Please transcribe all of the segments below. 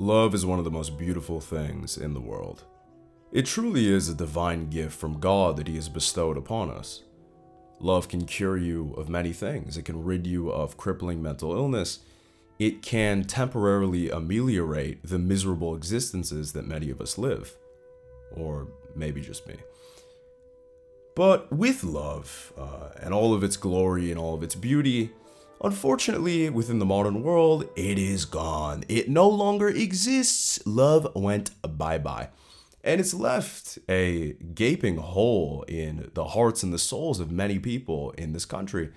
Love is one of the most beautiful things in the world. It truly is a divine gift from God that He has bestowed upon us. Love can cure you of many things. It can rid you of crippling mental illness. It can temporarily ameliorate the miserable existences that many of us live. Or maybe just me. But with love, and all of its glory and all of its beauty, unfortunately, within the modern world, it is gone. It no longer exists. Love went bye-bye. And it's left a gaping hole in the hearts and the souls of many people in this country.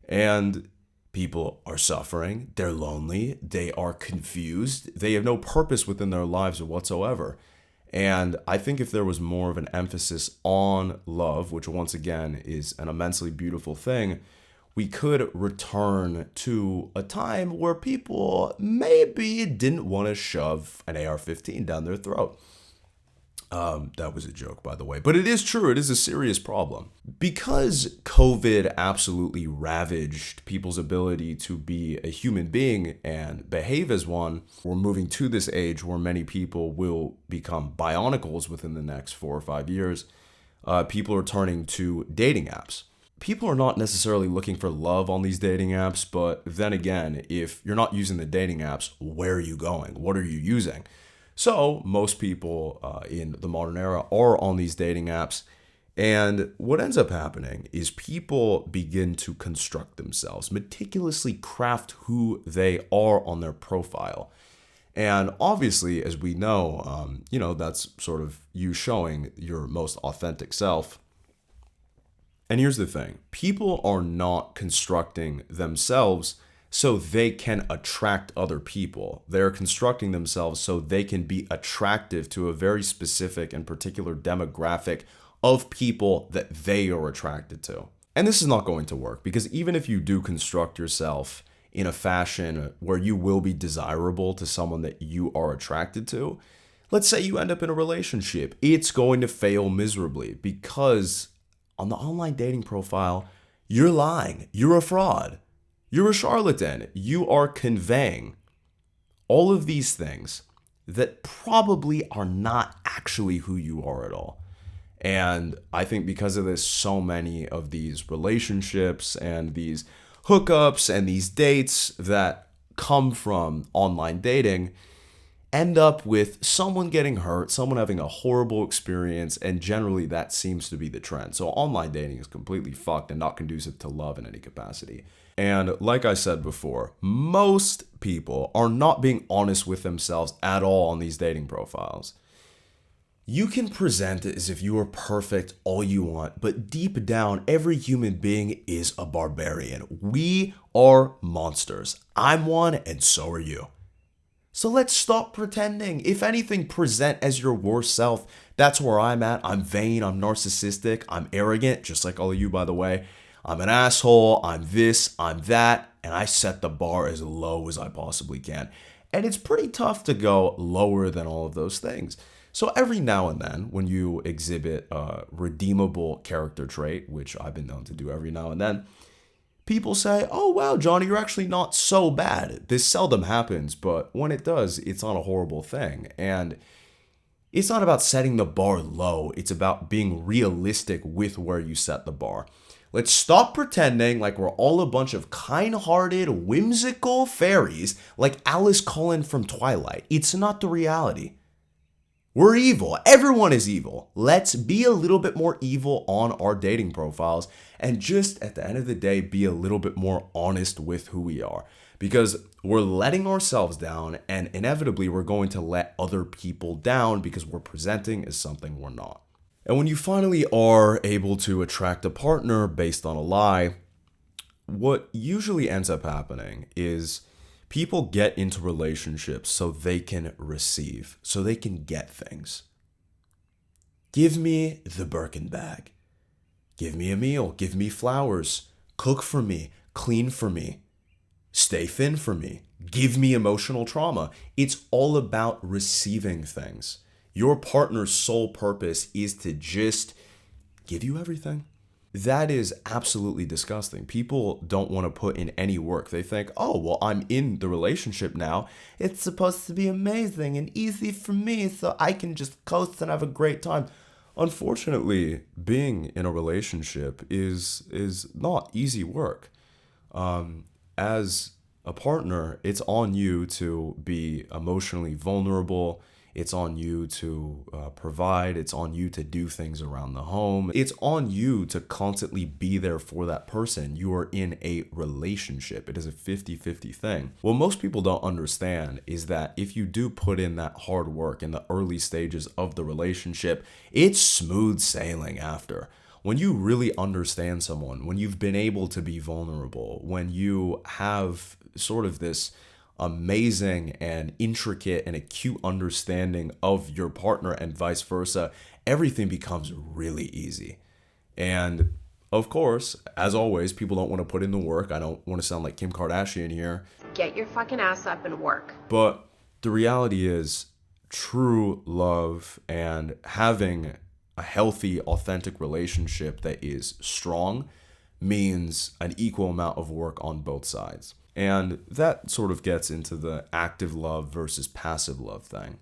And people are suffering, they're lonely, they are confused, they have no purpose within their lives whatsoever. And I think if there was more of an emphasis on love, which once again is an immensely beautiful thing, we could return to a time where people maybe didn't want to shove an AR-15 down their throat. That was a joke, by the way, but it is true. It is a serious problem. Because COVID absolutely ravaged people's ability to be a human being and behave as one, we're moving to this age where many people will become bionicles within the next 4 or 5 years. People are turning to dating apps. People are not necessarily looking for love on these dating apps, but then again, if you're not using the dating apps, where are you going? What are you using? So most people in the modern era are on these dating apps. And what ends up happening is people begin to construct themselves, meticulously craft who they are on their profile. And obviously, as we know, that's sort of you showing your most authentic self. And here's the thing. People are not constructing themselves so they can attract other people. They're constructing themselves so they can be attractive to a very specific and particular demographic of people that they are attracted to. And this is not going to work because even if you do construct yourself in a fashion where you will be desirable to someone that you are attracted to, let's say you end up in a relationship, it's going to fail miserably because on the online dating profile, you're lying, you're a fraud. You're a charlatan. You are conveying all of these things that probably are not actually who you are at all. And I think because of this, so many of these relationships and these hookups and these dates that come from online dating end up with someone getting hurt, someone having a horrible experience, and generally that seems to be the trend. So online dating is completely fucked and not conducive to love in any capacity. And like I said before, most people are not being honest with themselves at all on these dating profiles. You can present it as if you are perfect all you want, but deep down, every human being is a barbarian. We are monsters. I'm one, and so are you. So let's stop pretending. If anything, present as your worst self. That's where I'm at. I'm vain, I'm narcissistic, I'm arrogant, just like all of you, by the way. I'm an asshole, I'm this, I'm that, and I set the bar as low as I possibly can. And it's pretty tough to go lower than all of those things. So every now and then, when you exhibit a redeemable character trait, which I've been known to do every now and then, people say, oh, wow, Johnny, you're actually not so bad. This seldom happens, but when it does, it's not a horrible thing. And it's not about setting the bar low. It's about being realistic with where you set the bar. Let's stop pretending like we're all a bunch of kind-hearted, whimsical fairies like Alice Cullen from Twilight. It's not the reality. We're evil. Everyone is evil. Let's be a little bit more evil on our dating profiles and just at the end of the day, be a little bit more honest with who we are. Because we're letting ourselves down and inevitably we're going to let other people down because we're presenting as something we're not. And when you finally are able to attract a partner based on a lie, what usually ends up happening is people get into relationships so they can receive, so they can get things. Give me the Birkin bag. Give me a meal. Give me flowers. Cook for me. Clean for me. Stay thin for me. Give me emotional trauma. It's all about receiving things. Your partner's sole purpose is to just give you everything. That is absolutely disgusting. People don't want to put in any work. They think, oh, well, I'm in the relationship now. It's supposed to be amazing and easy for me, so I can just coast and have a great time. Unfortunately, being in a relationship is not easy work. As a partner, it's on you to be emotionally vulnerable. It's on you to provide. It's on you to do things around the home. It's on you to constantly be there for that person. You are in a relationship. It is a 50-50 thing. What most people don't understand is that if you do put in that hard work in the early stages of the relationship, it's smooth sailing after. When you really understand someone, when you've been able to be vulnerable, when you have sort of this amazing and intricate and acute understanding of your partner and vice versa, everything becomes really easy. And of course, as always, people don't want to put in the work. I don't want to sound like Kim Kardashian here. Get your fucking ass up and work. But the reality is, true love and having a healthy, authentic relationship that is strong means an equal amount of work on both sides. And that sort of gets into the active love versus passive love thing.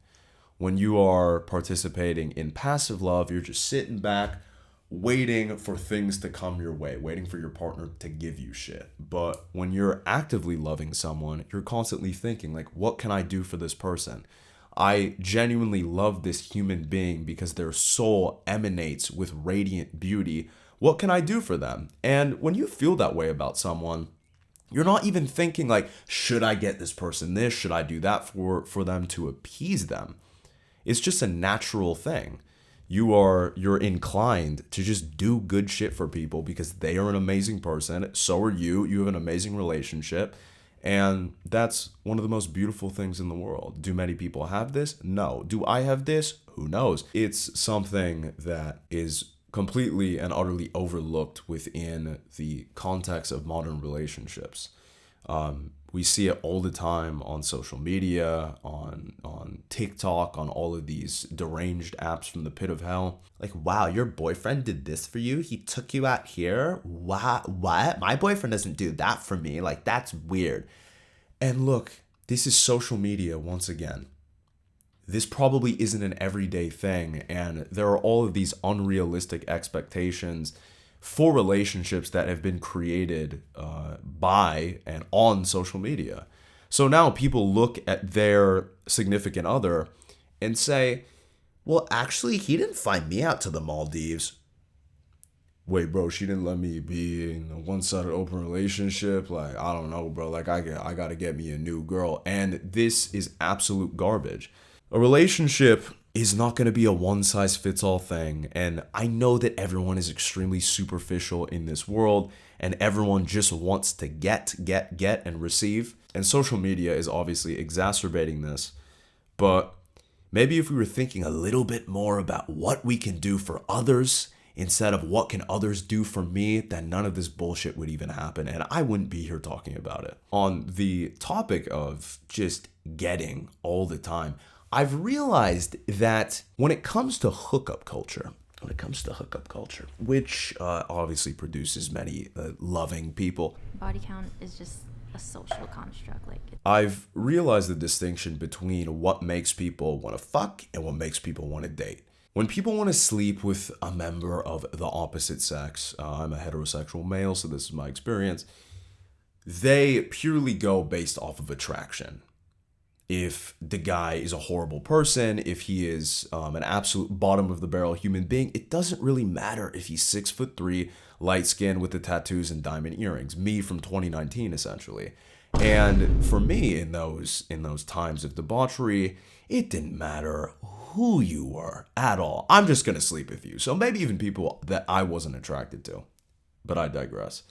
When you are participating in passive love, you're just sitting back, waiting for things to come your way, waiting for your partner to give you shit. But when you're actively loving someone, you're constantly thinking, like, what can I do for this person? I genuinely love this human being because their soul emanates with radiant beauty. What can I do for them? And when you feel that way about someone, you're not even thinking like, should I get this person this? Should I do that for them to appease them? It's just a natural thing. You're inclined to just do good shit for people because they are an amazing person. So are you. You have an amazing relationship. And that's one of the most beautiful things in the world. Do many people have this? No. Do I have this? Who knows? It's something that is completely and utterly overlooked within the context of modern relationships. We see it all the time on social media, on TikTok, on all of these deranged apps from the pit of hell. Like, wow, your boyfriend did this for you? He took you out here? What? My boyfriend doesn't do that for me. Like, that's weird. And look, this is social media once again. This probably isn't an everyday thing, and there are all of these unrealistic expectations for relationships that have been created by and on social media. So now people look at their significant other and say, well, actually, he didn't find me out to the Maldives. Wait, bro, she didn't let me be in a one-sided open relationship. Like, I don't know, bro. Like, I got to get me a new girl. And this is absolute garbage. A relationship is not going to be a one-size-fits-all thing. And I know that everyone is extremely superficial in this world, and everyone just wants to get, and receive. And social media is obviously exacerbating this. But maybe if we were thinking a little bit more about what we can do for others instead of what can others do for me, then none of this bullshit would even happen, and I wouldn't be here talking about it. On the topic of just getting all the time, I've realized that when it comes to hookup culture, which obviously produces many loving people, body count is just a social construct. I've realized the distinction between what makes people want to fuck and what makes people want to date. When people want to sleep with a member of the opposite sex, I'm a heterosexual male, so this is my experience, they purely go based off of attraction. If the guy is a horrible person, if he is an absolute bottom of the barrel human being, it doesn't really matter if he's 6'3", light skinned with the tattoos and diamond earrings. Me from 2019, essentially. And for me, in those times of debauchery, it didn't matter who you were at all. I'm just gonna sleep with you. So maybe even people that I wasn't attracted to. But I digress.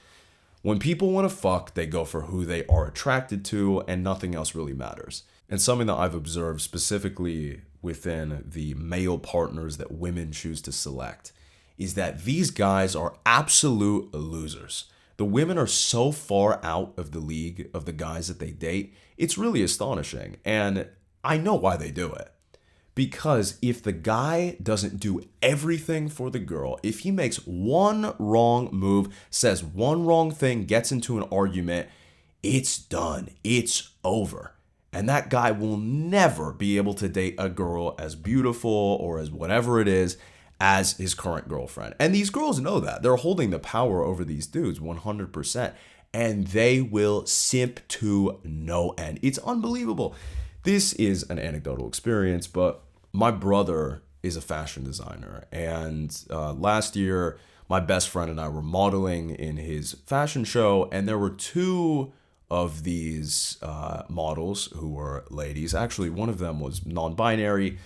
When people want to fuck, they go for who they are attracted to, and nothing else really matters. And something that I've observed specifically within the male partners that women choose to select is that these guys are absolute losers. The women are so far out of the league of the guys that they date, it's really astonishing. And I know why they do it. Because if the guy doesn't do everything for the girl, if he makes one wrong move, says one wrong thing, gets into an argument, it's done. It's over. And that guy will never be able to date a girl as beautiful or as whatever it is as his current girlfriend. And these girls know that. They're holding the power over these dudes 100%. And they will simp to no end. It's unbelievable. This is an anecdotal experience, but my brother is a fashion designer. And last year, my best friend and I were modeling in his fashion show. And there were two of these models who were ladies. Actually, one of them was non-binary.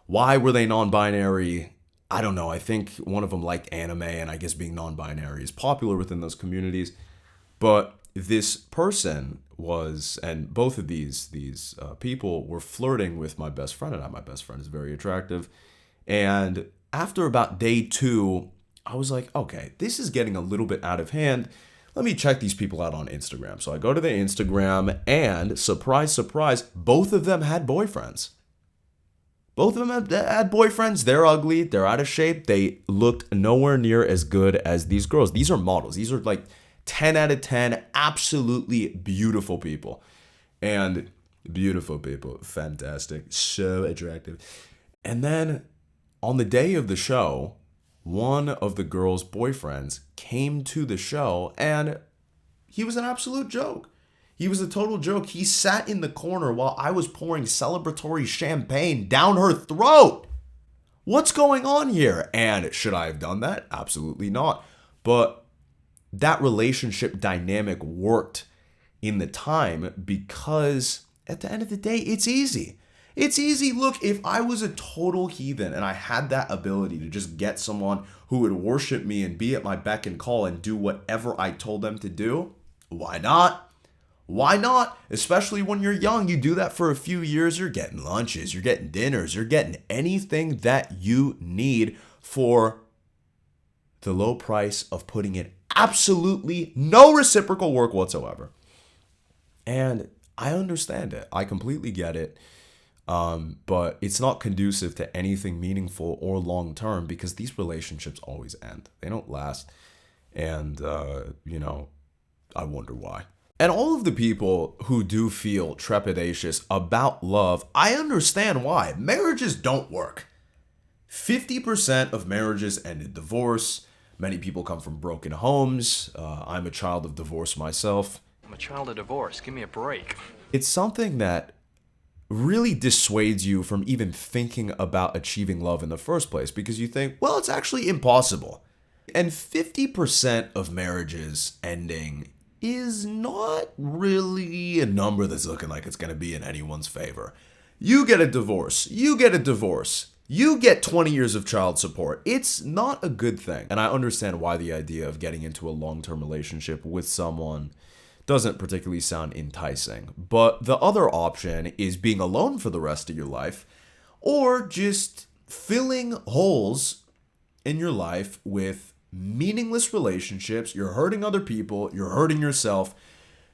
Why were they non-binary? I don't know. I think one of them liked anime, and I guess being non-binary is popular within those communities. But this person was, and both of these people were flirting with my best friend and I. My best friend is very attractive. And after about day 2, I was like, okay, this is getting a little bit out of hand. Let me check these people out on Instagram. So I go to their Instagram and surprise, surprise, both of them had boyfriends. Both of them had boyfriends. They're ugly. They're out of shape. They looked nowhere near as good as these girls. These are models. These are like 10 out of 10, absolutely beautiful people. And beautiful people, fantastic, so attractive. And then on the day of the show, one of the girls' boyfriends came to the show and he was an absolute joke. He was a total joke. He sat in the corner while I was pouring celebratory champagne down her throat. What's going on here? And should I have done that? Absolutely not. But that relationship dynamic worked in the time because at the end of the day, it's easy. It's easy. Look, if I was a total heathen and I had that ability to just get someone who would worship me and be at my beck and call and do whatever I told them to do, why not? Why not? Especially when you're young, you do that for a few years, you're getting lunches, you're getting dinners, you're getting anything that you need for the low price of putting in absolutely no reciprocal work whatsoever. And I understand it. I completely get it. But it's not conducive to anything meaningful or long-term because these relationships always end. They don't last. And, I wonder why. And all of the people who do feel trepidatious about love, I understand why. Marriages don't work. 50% of marriages end in divorce. Many people come from broken homes. I'm a child of divorce myself. I'm a child of divorce. Give me a break. It's something that really dissuades you from even thinking about achieving love in the first place because you think, well, it's actually impossible. And 50% of marriages ending is not really a number that's looking like it's going to be in anyone's favor. You get a divorce. You get a divorce. You get 20 years of child support. It's not a good thing. And I understand why the idea of getting into a long-term relationship with someone doesn't particularly sound enticing. But the other option is being alone for the rest of your life or just filling holes in your life with meaningless relationships. You're hurting other people. You're hurting yourself.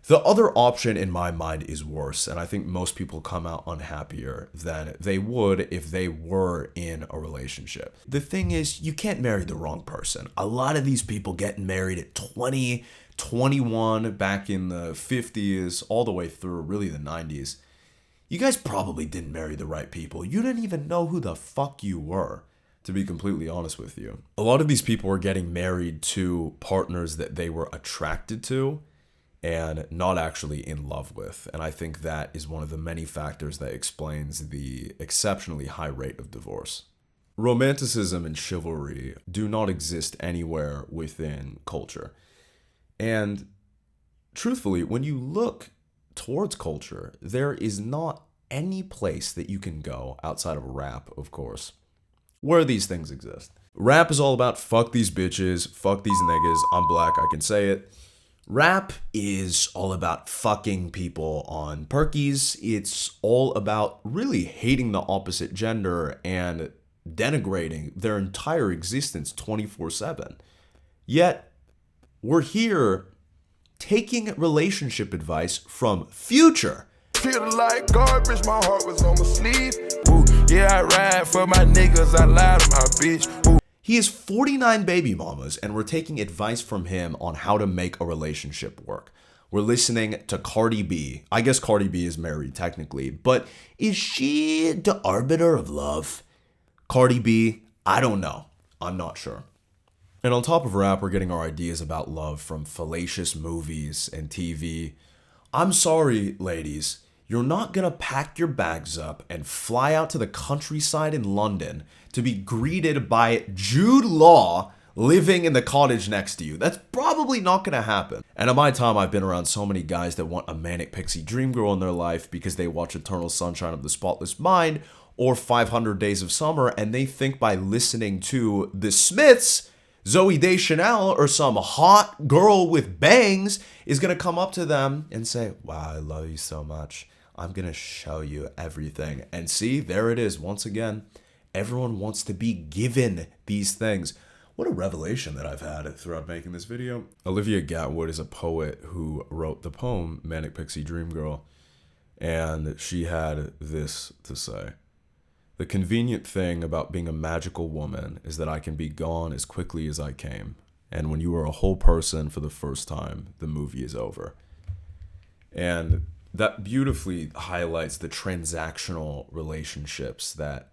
The other option in my mind is worse, and I think most people come out unhappier than they would if they were in a relationship. The thing is, you can't marry the wrong person. A lot of these people getting married at 20, 21, back in the 50s, all the way through really the 90s. You guys probably didn't marry the right people. You didn't even know who the fuck you were, to be completely honest with you. A lot of these people were getting married to partners that they were attracted to and not actually in love with. And I think that is one of the many factors that explains the exceptionally high rate of divorce. Romanticism and chivalry do not exist anywhere within culture. And truthfully, when you look towards culture, there is not any place that you can go outside of rap, of course, where these things exist. Rap is all about fuck these bitches, fuck these niggas, I'm black, I can say it. Rap is all about fucking people on perkies. It's all about really hating the opposite gender and denigrating their entire existence 24/7. Yet, we're here taking relationship advice from Future. Feel like garbage, my heart was on my sleeve. Woo, yeah, Yeah, I ride for my niggas, I lie to my bitch. Ooh. He has 49 baby mamas, and we're taking advice from him on how to make a relationship work. We're listening to Cardi B. I guess Cardi B is married technically, but is she the arbiter of love? Cardi B, I don't know. I'm not sure. And on top of rap, we're getting our ideas about love from fallacious movies and TV. I'm sorry, ladies. You're not gonna pack your bags up and fly out to the countryside in London to be greeted by Jude Law living in the cottage next to you. That's probably not gonna happen. And in my time, I've been around so many guys that want a manic pixie dream girl in their life because they watch Eternal Sunshine of the Spotless Mind or 500 Days of Summer, and they think by listening to The Smiths, Zooey Deschanel or some hot girl with bangs is gonna come up to them and say, wow, I love you so much. I'm gonna show you everything. And see, there it is. Once again, everyone wants to be given these things. What a revelation that I've had throughout making this video. Olivia Gatwood is a poet who wrote the poem Manic Pixie Dream Girl. And she had this to say. The convenient thing about being a magical woman is that I can be gone as quickly as I came. And when you are a whole person for the first time, the movie is over. And that beautifully highlights the transactional relationships that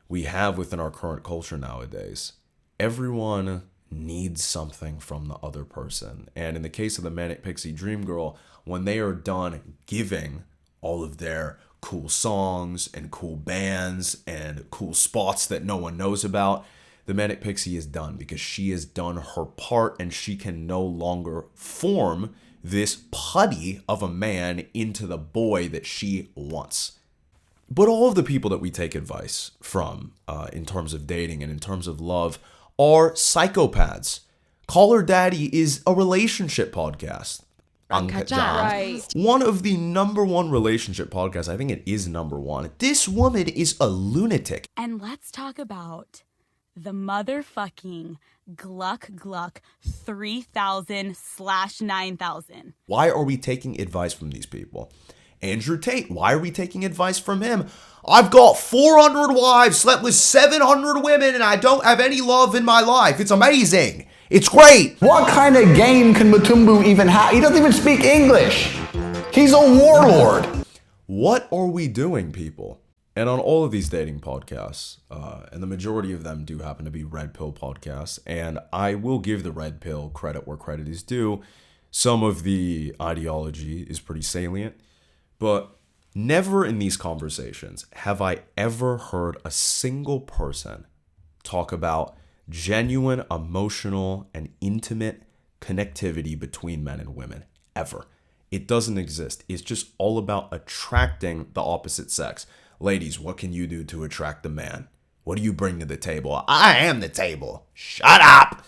we have within our current culture nowadays. Everyone needs something from the other person. And in the case of the Manic Pixie Dream Girl, when they are done giving all of their cool songs and cool bands and cool spots that no one knows about, the Manic Pixie is done because she has done her part and she can no longer form this putty of a man into the boy that she wants. But all of the people that we take advice from in terms of dating and in terms of love are psychopaths. Call Her Daddy is a relationship podcast. Right. One of the #1 relationship podcasts. I think it is #1. This woman is a lunatic. And let's talk about the motherfucking Gluck 3000/9000. Why are we taking advice from these people? Andrew Tate, why are we taking advice from him? I've got 400 wives, slept with 700 women, and I don't have any love in my life. It's amazing. It's great. What kind of game can Matumbu even have? He doesn't even speak English. He's a warlord. What are we doing, people? And on all of these dating podcasts, and the majority of them do happen to be red pill podcasts, and I will give the red pill credit where credit is due. Some of the ideology is pretty salient, but never in these conversations have I ever heard a single person talk about genuine emotional and intimate connectivity between men and women. Ever. It doesn't exist. It's just all about attracting the opposite sex. Ladies, what can you do to attract the man? What do you bring to the table? I am the table. Shut up.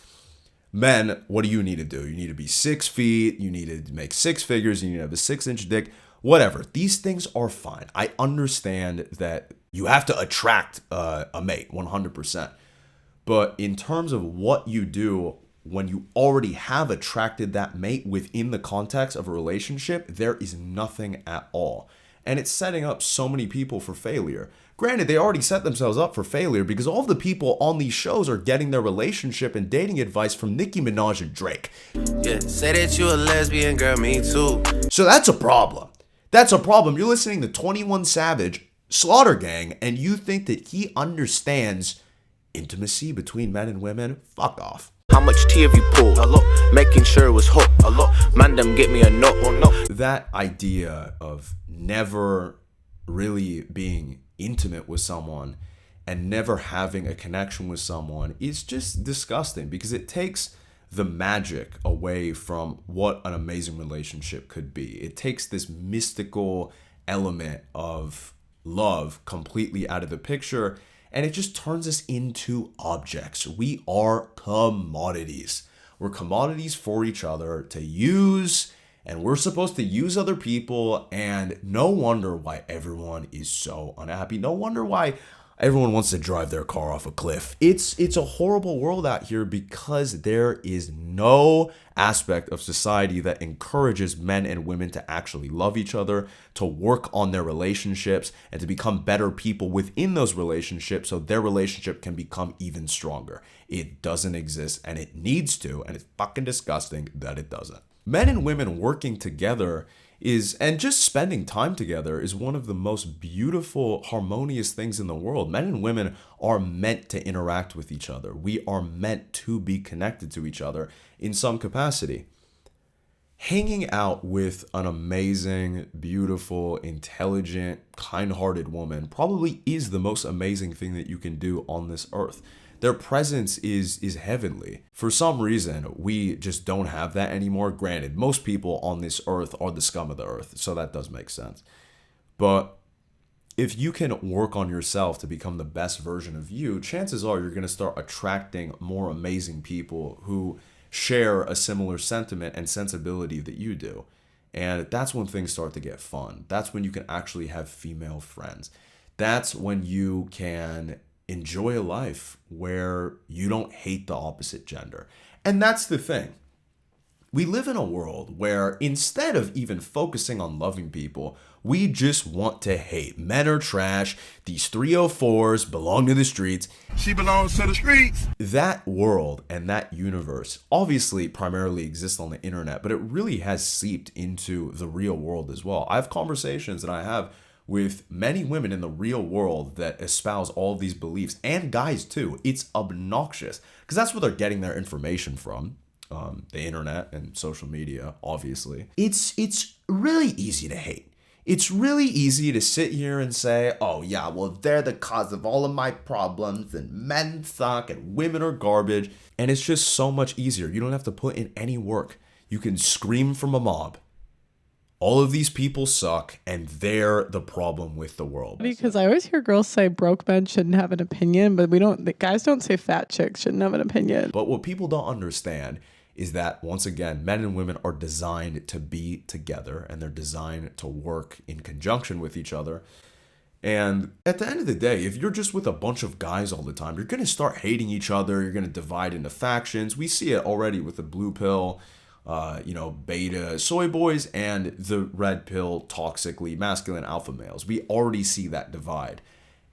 Men, what do you need to do? You need to be 6 feet. You need to make 6 figures. You need to have a 6-inch dick. Whatever. These things are fine. I understand that you have to attract a mate 100%. But in terms of what you do when you already have attracted that mate within the context of a relationship, there is nothing at all. And it's setting up so many people for failure. Granted, they already set themselves up for failure because all of the people on these shows are getting their relationship and dating advice from Nicki Minaj and Drake. Yeah, say that you a lesbian, girl, me too. So that's a problem. That's a problem. You're listening to 21 Savage, Slaughter Gang, and you think that he understands intimacy between men and women? Fuck off. How much tea have you pulled? Making sure it was hot. Man, them get me a note. That idea of never really being intimate with someone and never having a connection with someone is just disgusting because it takes the magic away from what an amazing relationship could be. It takes this mystical element of love completely out of the picture, and it just turns us into objects. We are commodities. We're commodities for each other to use, and we're supposed to use other people, and no wonder why everyone is so unhappy. No wonder why Everyone wants to drive their car off a cliff. It's a horrible world out here because there is no aspect of society that encourages men and women to actually love each other, to work on their relationships, and to become better people within those relationships so their relationship can become even stronger. It doesn't exist, and it needs to, and it's fucking disgusting that it doesn't. Men and women working together and just spending time together is one of the most beautiful, harmonious things in the world. Men and women are meant to interact with each other. We are meant to be connected to each other in some capacity. Hanging out with an amazing, beautiful, intelligent, kind-hearted woman probably is the most amazing thing that you can do on this earth. Their presence is heavenly. For some reason, we just don't have that anymore. Granted, most people on this earth are the scum of the earth, so that does make sense. But if you can work on yourself to become the best version of you, chances are you're going to start attracting more amazing people who share a similar sentiment and sensibility that you do. And that's when things start to get fun. That's when you can actually have female friends. That's when you can enjoy a life where you don't hate the opposite gender. And that's the thing. We live in a world where instead of even focusing on loving people, we just want to hate. Men are trash. These 304s belong to the streets. She belongs to the streets. That world and that universe obviously primarily exists on the internet, but it really has seeped into the real world as well. I have conversations that I have with many women in the real world that espouse all of these beliefs, and guys too. It's obnoxious because that's where they're getting their information from. The internet and social media, obviously. It's really easy to hate. It's really easy to sit here and say, oh yeah, well, they're the cause of all of my problems, and men suck, and women are garbage. And it's just so much easier. You don't have to put in any work. You can scream from a mob. All of these people suck, and they're the problem with the world. Because I always hear girls say broke men shouldn't have an opinion, but the guys don't say fat chicks shouldn't have an opinion. But what people don't understand is that, once again, men and women are designed to be together, and they're designed to work in conjunction with each other. And at the end of the day, if you're just with a bunch of guys all the time, you're going to start hating each other. You're going to divide into factions. We see it already with the blue pill, beta soy boys, and the red pill toxically masculine alpha males. We already see that divide.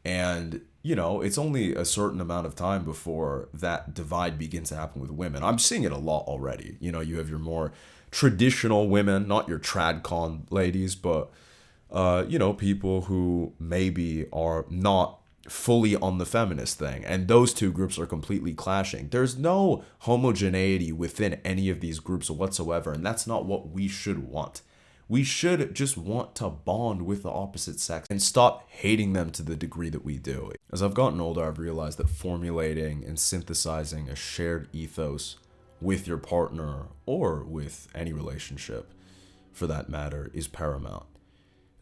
And, it's only a certain amount of time before that divide begins to happen with women. I'm seeing it a lot already. You have your more traditional women, not your tradcon ladies, but, people who maybe are not fully on the feminist thing. And those two groups are completely clashing. There's no homogeneity within any of these groups whatsoever. And that's not what we should want. We should just want to bond with the opposite sex and stop hating them to the degree that we do. As I've gotten older, I've realized that formulating and synthesizing a shared ethos with your partner, or with any relationship for that matter, is paramount.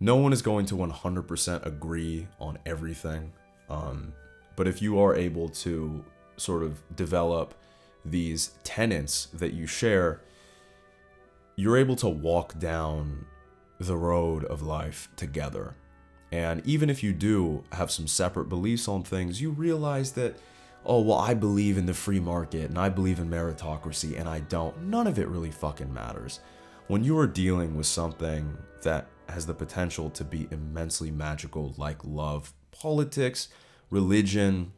No one is going to 100% agree on everything. But if you are able to sort of develop these tenets that you share, you're able to walk down the road of life together. And even if you do have some separate beliefs on things, you realize that, oh, well, I believe in the free market and I believe in meritocracy and I don't. None of it really fucking matters. When you are dealing with something that has the potential to be immensely magical, like love, politics, religion,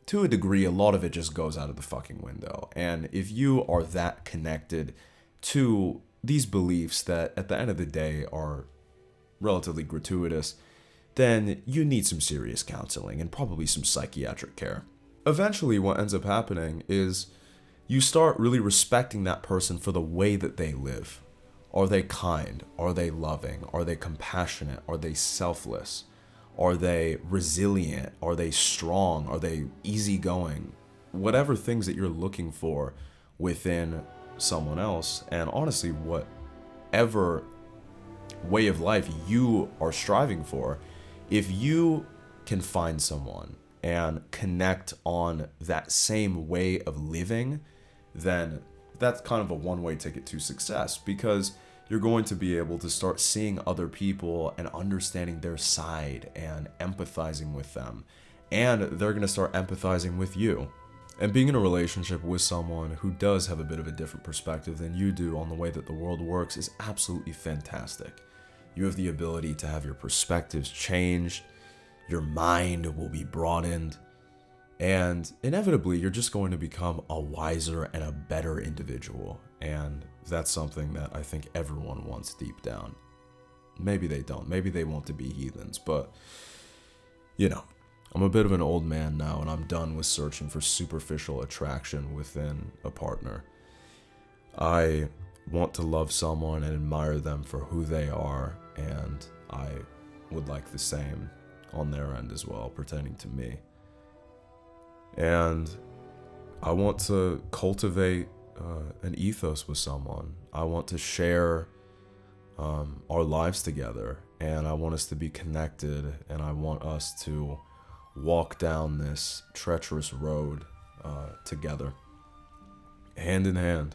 to a degree, a lot of it just goes out of the fucking window. And if you are that connected to these beliefs that at the end of the day are relatively gratuitous, then you need some serious counseling and probably some psychiatric care. Eventually, what ends up happening is you start really respecting that person for the way that they live. Are they kind? Are they loving? Are they compassionate? Are they selfless? Are they resilient? Are they strong? Are they easygoing? Whatever things that you're looking for within someone else, and honestly, whatever way of life you are striving for, if you can find someone and connect on that same way of living, then that's kind of a one-way ticket to success, because you're going to be able to start seeing other people and understanding their side and empathizing with them and they're going to start empathizing with you. And being in a relationship with someone who does have a bit of a different perspective than you do on the way that the world works is absolutely fantastic. You have the ability to have your perspectives changed, your mind will be broadened, and inevitably you're just going to become a wiser and a better individual. And that's something that I think everyone wants deep down. Maybe they don't. Maybe they want to be heathens, but you know, I'm a bit of an old man now, and I'm done with searching for superficial attraction within a partner. I want to love someone and admire them for who they are, and I would like the same on their end as well, pertaining to me. And I want to cultivate an ethos with someone. I want to share our lives together, and I want us to be connected, and I want us to walk down this treacherous road together, hand in hand.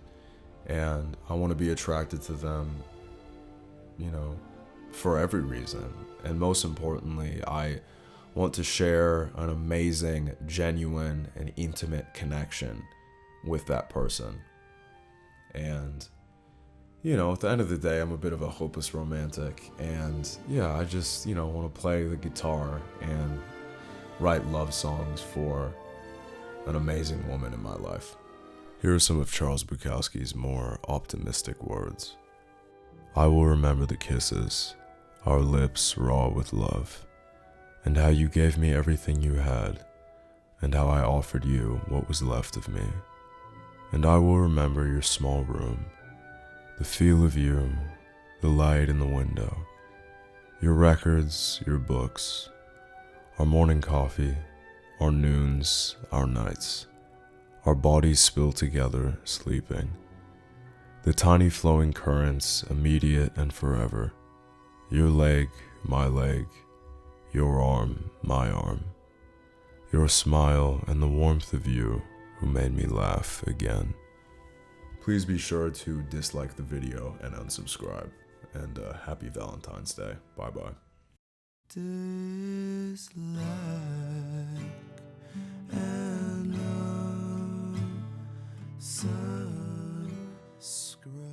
And I want to be attracted to them, you know, for every reason. And most importantly, I want to share an amazing, genuine, and intimate connection with that person. And you know, at the end of the day, I'm a bit of a hopeless romantic, and yeah, I just, you know, want to play the guitar and write love songs for an amazing woman in my life. Here are some of Charles Bukowski's more optimistic words. I will remember the kisses, our lips raw with love, and how you gave me everything you had, and how I offered you what was left of me. And I will remember your small room, the feel of you, the light in the window, your records, your books, our morning coffee, our noons, our nights, our bodies spilled together, sleeping, the tiny flowing currents, immediate and forever, your leg, my leg, your arm, my arm, your smile and the warmth of you who made me laugh again. Please be sure to dislike the video and unsubscribe. And happy Valentine's Day. Bye-bye. Dislike and unsubscribe.